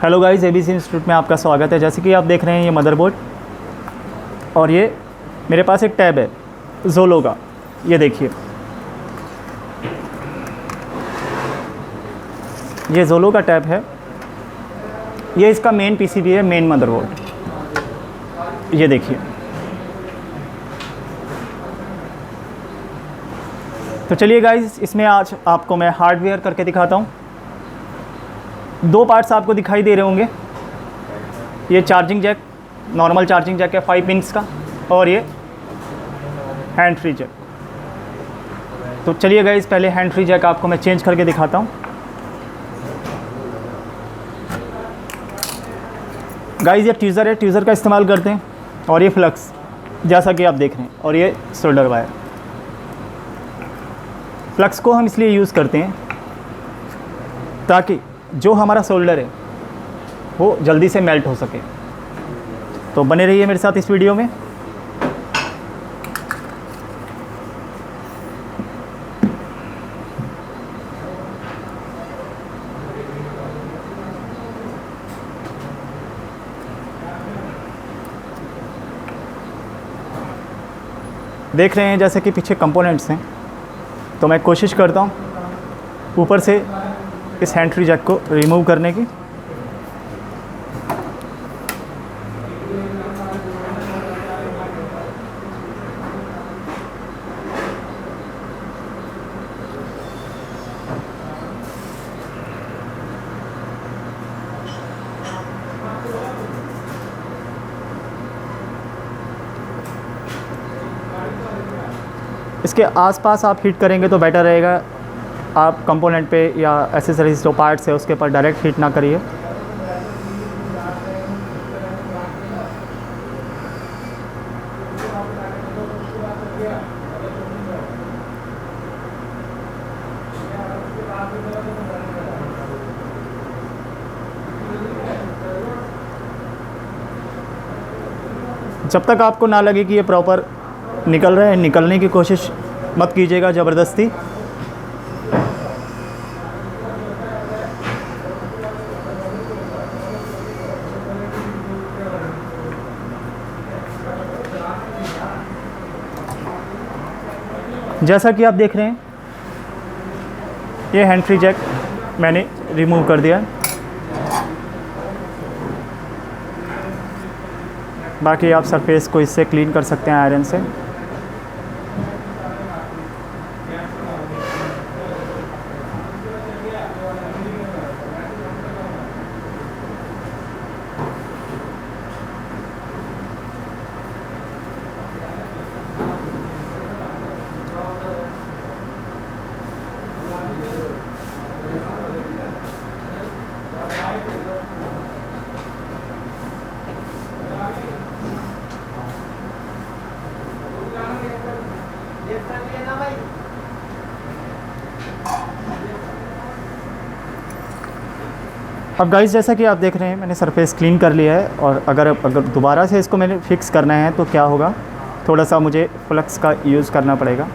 Hello guys, ABC institute में आपका स्वागत है। जैसे कि आप देख रहे हैं ये मदरबोर्ड और ये मेरे पास एक टैब है ज़ोलो का। ये देखिए, ये ज़ोलो का टैब है। ये इसका मेन पीसीबी है, मेन मदरबोर्ड। ये देखिए, तो चलिए गाइस, इसमें आज आपको मैं हार्डवेयर करके दिखाता हूँ। दो पार्ट्स आपको दिखाई दे रहे होंगे। ये charging jack, normal charging jack है 5 पिन्स का, और ये हैंड फ्री जैक। तो चलिए गाइस, पहले हैंड फ्री जैक आपको मैं चेंज करके दिखाता हूँ। गाइस, ये ट्यूज़र है, ट्यूज़र का इस्तेमाल करते हैं। और ये फ्लक्स, जैसा कि आप देख रहे हैं, और ये सोल्डर वायर। फ्लक्स को हम इसलिए यूज़ करते हैं ताकि जो हमारा सोल्डर है वो जल्दी से मेल्ट हो सके। तो बने रहिए मेरे साथ इस वीडियो में। देख रहे हैं जैसे कि पीछे कंपोनेंट्स हैं, तो मैं कोशिश करता हूँ ऊपर से इस हैंड फ्री जैक को रिमूव करने की। इसके आसपास आप हीट करेंगे तो बेटर रहेगा। आप कंपोनेंट पे या एसेसरीज जो पार्ट्स है उसके ऊपर डायरेक्ट हीट ना करिए। जब तक आपको ना लगे कि ये प्रॉपर निकल रहे हैं, निकलने की कोशिश मत कीजिएगा ज़बरदस्ती। जैसा कि आप देख रहे हैं, ये हैंड फ्री जैक मैंने रिमूव कर दिया है। बाकी आप सरफेस को इससे क्लीन कर सकते हैं आयरन से। अब गाइस, जैसा कि आप देख रहे हैं, मैंने सरफेस क्लीन कर लिया है। और अगर दोबारा से इसको मैंने फिक्स करना है तो क्या होगा, थोड़ा सा मुझे फ्लक्स का यूज़ करना पड़ेगा।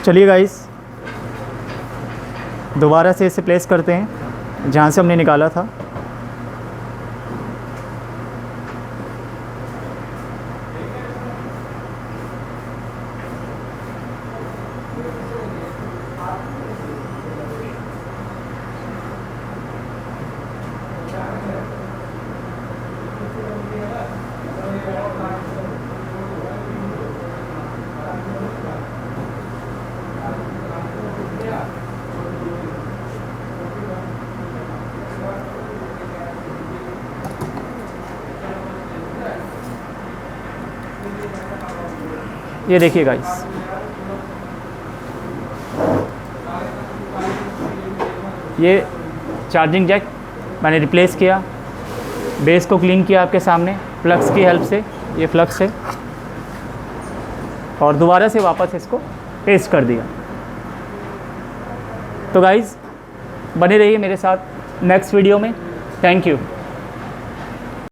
चलिए गाइस, दोबारा से इसे प्लेस करते हैं जहाँ से हमने निकाला था। ये देखिए गाइस, ये चार्जिंग जैक मैंने रिप्लेस किया, बेस को क्लीन किया आपके सामने फ्लक्स की हेल्प से। ये फ्लक्स है और दोबारा से वापस इसको पेस्ट कर दिया। तो गाइज़ बने रहिए मेरे साथ नेक्स्ट वीडियो में। Thank you.